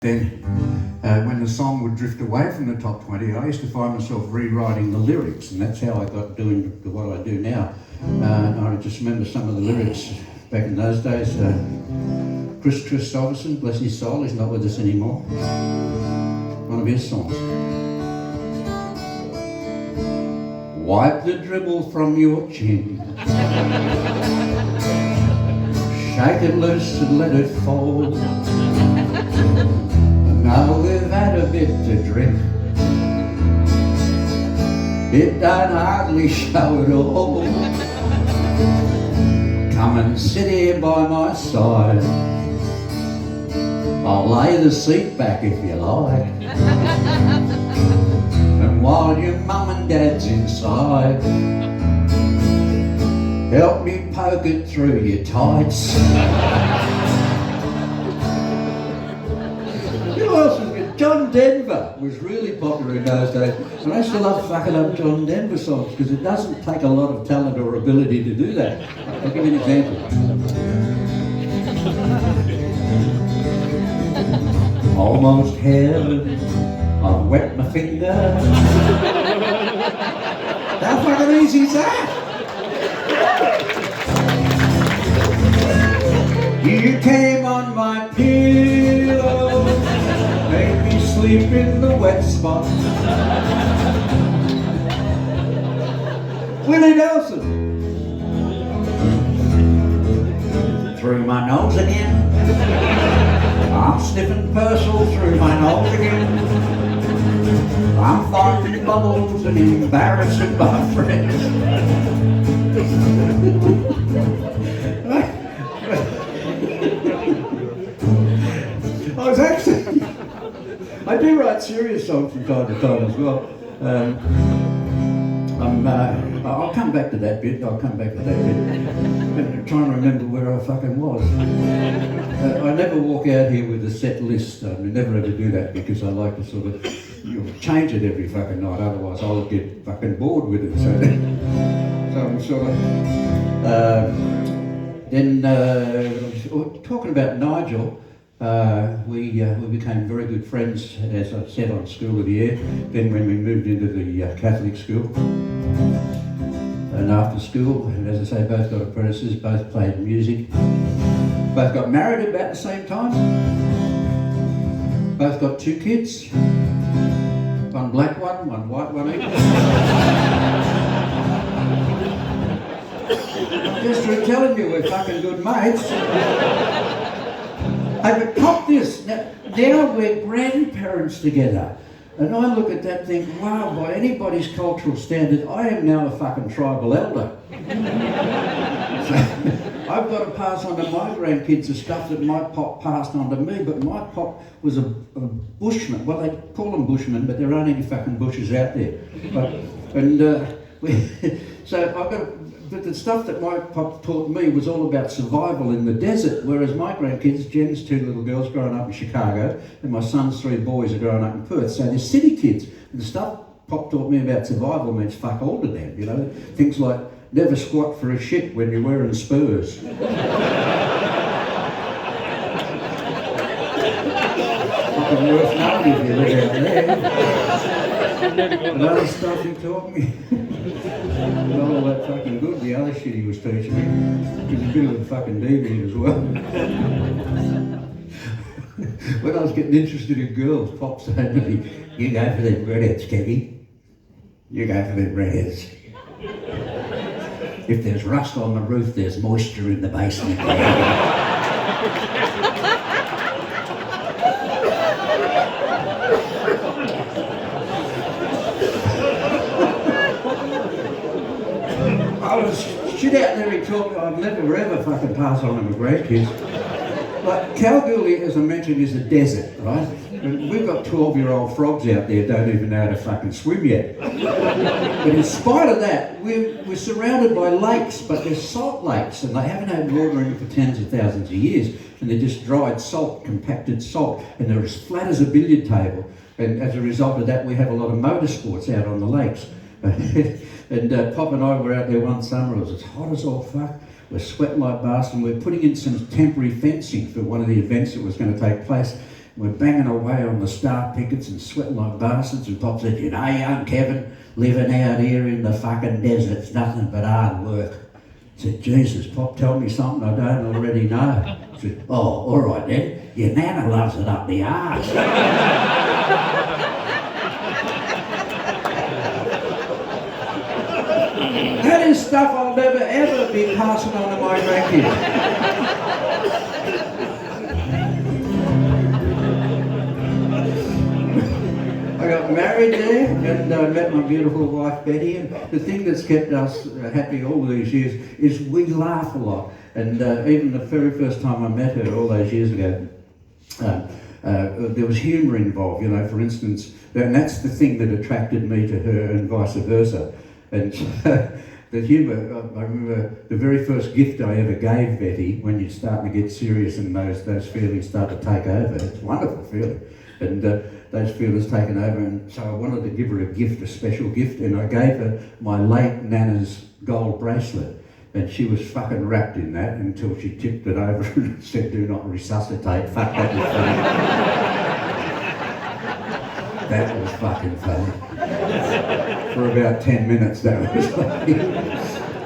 then when the song would drift away from the top 20, I used to find myself rewriting the lyrics, and that's how I got doing what I do now. I just remember some of the lyrics back in those days. Chris Christopherson, bless his soul, he's not with us anymore. One of his songs. Wipe the dribble from your chin. Shake it loose and let it fall. Now we've had a bit to drink. It don't hardly show at all. Come and sit here by my side. I'll lay the seat back if you like. And while your mum and dad's inside, help me poke it through your tights. Who else was good? John Denver was really popular in those days. And I used to love fucking up John Denver songs because it doesn't take a lot of talent or ability to do that. I'll give you an example. Almost heaven, I've wet my finger. How fucking easy is that? You came on my pillow, made me sleep in the wet spot. Willie Nelson. Through my nose again. I'm sniffing Purcell through my nose again. I'm finding bubbles and embarrassing my friends. I do write serious songs from time to time as well. I'll come back to that bit. I'm trying to remember where I fucking was. I never walk out here with a set list. I never ever do that because I like to sort of change it every fucking night. Otherwise, I'll get fucking bored with it. So I'm sort of talking about Nigel. We became very good friends, as I said, on School of the Air. Then when we moved into the Catholic school. And after school, and as I say, both got apprentices, both played music. Both got married about the same time. Both got 2 kids. One black one white one. I'm just telling you, we're fucking good mates. Hey, but cop this, now we're grandparents together. And I look at that and think, wow, by anybody's cultural standard, I am now a fucking tribal elder. So, I've got to pass on to my grandkids the stuff that my pop passed on to me, but my pop was a bushman. Well, they call them bushmen, but there aren't any fucking bushes out there. So I've got But the stuff that my pop taught me was all about survival in the desert, whereas my grandkids, Jen's 2 little girls growing up in Chicago, and my son's 3 boys are growing up in Perth, so they're city kids. And the stuff Pop taught me about survival means fuck all to them, you know? Things like never squat for a shit when you're wearing spurs. Fucking worth knowing if you live out there. And other stuff he taught me. Not all that fucking good, the other shit he was teaching me. He was a bit of a fucking deviant as well. When I was getting interested in girls, Pop said to me, "You go for them redheads, Kevy. You go for them redheads. If there's rust on the roof, there's moisture in the basement." I was shit out there, he taught me I'd never ever fucking pass on to my grandkids. Like, Kalgoorlie, as I mentioned, is a desert, right? And we've got 12-year-old frogs out there don't even know how to fucking swim yet. But in spite of that, we're surrounded by lakes, but they're salt lakes, and they haven't had water in for tens of thousands of years, and they're just dried salt, compacted salt, and they're as flat as a billiard table. And as a result of that, we have a lot of motorsports out on the lakes. And Pop and I were out there one summer. It was as hot as all fuck. We're sweating like bastards, and we're putting in some temporary fencing for one of the events that was going to take place. We're banging away on the star pickets and sweating like bastards, and Pop said, you know, young Kevin, living out here in the fucking desert's nothing but hard work. I said, Jesus, Pop, tell me something I don't already know. I said, oh, all right then, your nana loves it up the arse. That is stuff I'll never ever be passing on to my grandkids. I got married there and met my beautiful wife Betty, and the thing that's kept us happy all these years is we laugh a lot. And even the very first time I met her all those years ago, there was humour involved, you know, for instance, and that's the thing that attracted me to her and vice versa. And the humour, I remember the very first gift I ever gave Betty, when you're starting to get serious and those feelings start to take over. It's a wonderful feeling. And those feelings taken over, and so I wanted to give her a gift, a special gift, and I gave her my late Nana's gold bracelet. And she was fucking wrapped in that until she tipped it over and said, do not resuscitate. Fuck, that was funny. That was fucking funny. For about 10 minutes, that was funny.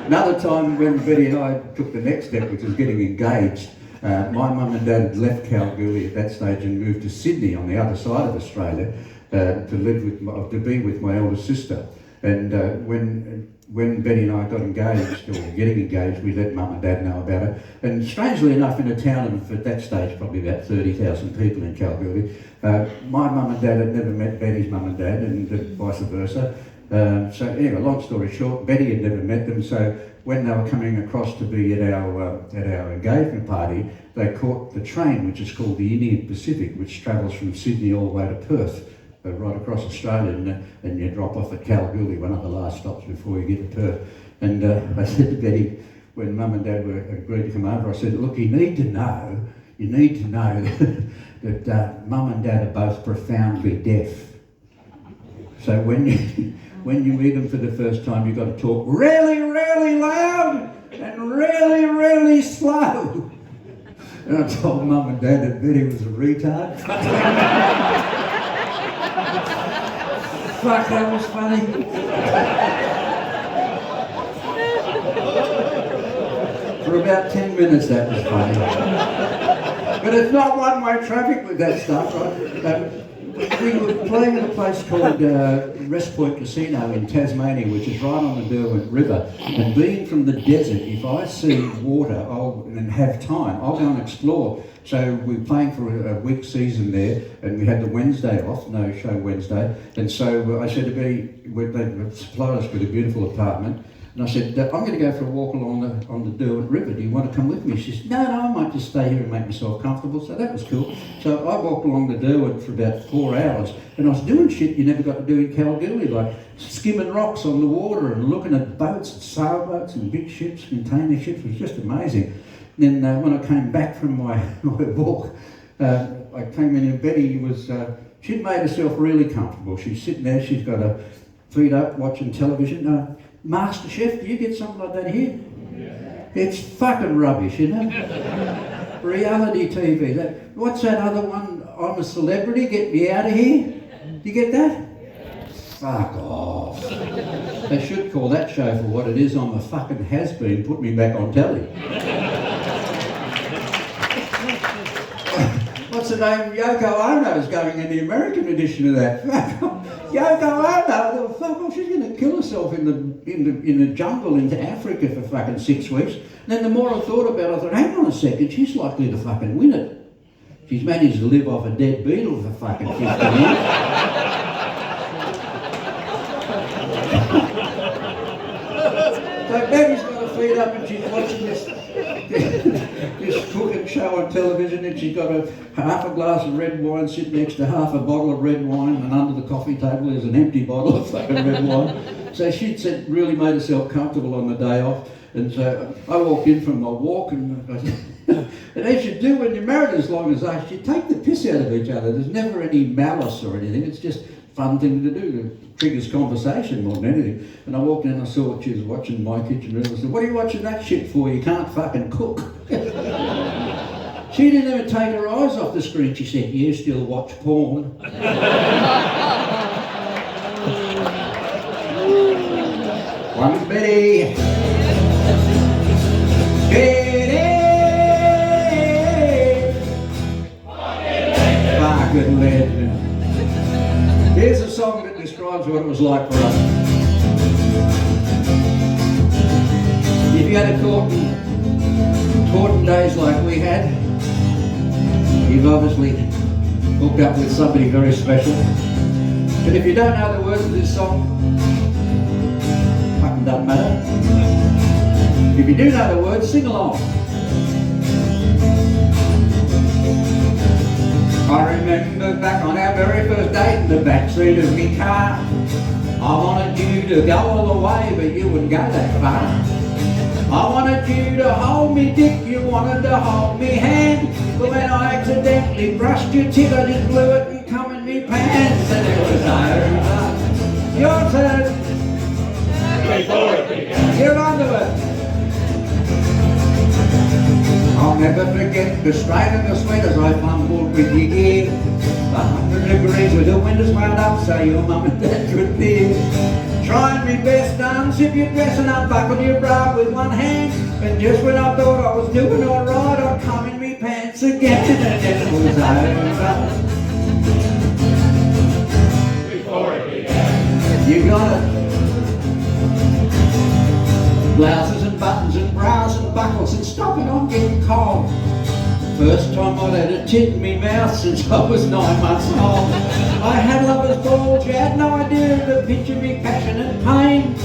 Another time when Betty and I took the next step, which was getting engaged, my mum and dad had left Kalgoorlie at that stage and moved to Sydney on the other side of Australia to be with my older sister. And when Betty and I got engaged, or getting engaged, we let mum and dad know about it. And strangely enough, in a town of, at that stage, probably about 30,000 people in Kalgoorlie, my mum and dad had never met Betty's mum and dad, and vice versa. So anyway, long story short, Betty had never met them, so when they were coming across to be at our engagement party, they caught the train, which is called the Indian Pacific, which travels from Sydney all the way to Perth, right across Australia, and you drop off at Kalgoorlie, one of the last stops before you get to Perth. And I said to Betty, when Mum and Dad were agreed to come over, I said, look, you need to know that Mum and Dad are both profoundly deaf. So when you meet them for the first time, you've got to talk really, really loud and really, really slow. And I told Mum and Dad that Betty was a retard. Fuck, that was funny. For about 10 minutes that was funny. But it's not one-way traffic with that stuff, right? We were playing at a place called Rest Point Casino in Tasmania, which is right on the Derwent River. And being from the desert, if I see water and have time, I'll go and explore. So we were playing for a week season there, and we had the Wednesday off, no show Wednesday. And so I said to Betty, they supplied us with a beautiful apartment. And I said, I'm going to go for a walk along the Derwent River. Do you want to come with me? She said, no, I might just stay here and make myself comfortable. So that was cool. So I walked along the Derwent for about 4 hours, and I was doing shit you never got to do in Kalgoorlie, like skimming rocks on the water and looking at boats, sailboats and big ships, container ships. It was just amazing. And then when I came back from my walk, I came in and Betty was, she'd made herself really comfortable. She's sitting there, she's got her feet up watching television. Master Chef, do you get something like that here? Yeah. It's fucking rubbish, you know? Reality TV. What's that other one? I'm a Celebrity, get me out of here? Do you get that? Yeah. Fuck off. They should call that show for what it is. I'm a fucking has-been, put me back on telly. What's the name? Yoko Ono's going in the American edition of that. Yoko Ono, fuck, she's going to kill herself in the jungle into Africa for fucking 6 weeks. And then the more I thought about it, I thought, hang on a second, she's likely to fucking win it. She's managed to live off a dead beetle for fucking 50 years. So Betty's got her feet up and she's watching this cooking show on television, and she's got half a glass of red wine sitting next to half a bottle of red wine, and under the coffee table is an empty bottle of fucking red wine. So she'd really made herself comfortable on the day off, and so I walked in from my walk, and as you do when you're married as long as us, you take the piss out of each other. There's never any malice or anything. It's just fun thing to do. It triggers conversation more than anything. And I walked in and I saw what she was watching My Kitchen Riddle. I said, what are you watching that shit for? You can't fucking cook. She didn't even take her eyes off the screen. She said, "You still watch porn?" One Betty. Betty. Fucking legend. Here's a song that describes what it was like for us. If you had a courting days like we had, you've obviously hooked up with somebody very special. But if you don't know the words of this song, fucking doesn't matter. If you do know the words, sing along. I remember back on our very first date in the backseat of me car. I wanted you to go all the way, but you wouldn't go that far. I wanted you to hold me dick, you wanted to hold me hand. But when I accidentally brushed your tit, I just blew it and come in me pants. And it was over. Your turn. You're onto it. I'll never forget the strain of the sweat as I fumbled with your ear. The 100 degrees with the windows wound up so your mum and dad could hear. Trying my best to unzip your dress and unbuckle your bra with one hand. And just when I thought I was doing alright, I'd come in me pants again and then it was over. Before it began. You got it. Blouses and buttons and bras and buckles and stop it, I'm getting cold. First time I'd had a tit in me mouth since I was 9 months old. I had lover's balls, you had no idea of the pitch of me passion and pain.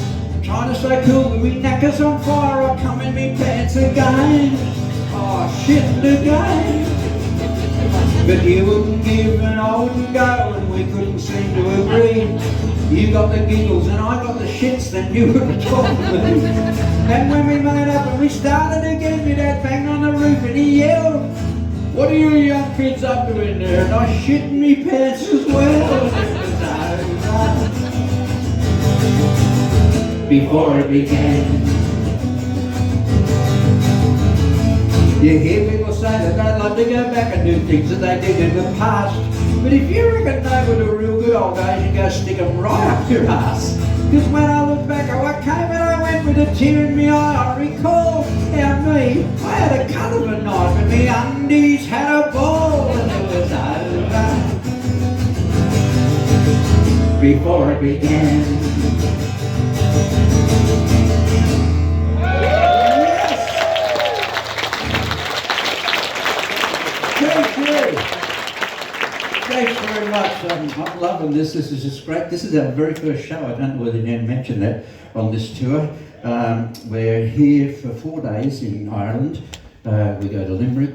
Trying to stay cool with me knackers on fire, I come in me pants again. Oh shit again. But you wouldn't give and I wouldn't go and we couldn't seem to agree. You got the giggles and I got the shits, then you were talking to me. And when we made up and we started again, your dad banged on the roof and he yelled, "What are you young kids up to in there?" And I shit in me pants as well. Before it began. You hear people say that they'd love to go back and do things that they did in the past. But if you reckon they were the real good old days, you go stick them right up your ass. Because when I look back, I came and I went with a tear in my eye. I recall how me, I had a cut of a knife and me undies had a ball and it was over. Before it began. Thanks very much. I'm loving this. This is just great. This is our very first show. I don't know whether you mentioned that on this tour. We're here for 4 days in Ireland. We go to Limerick.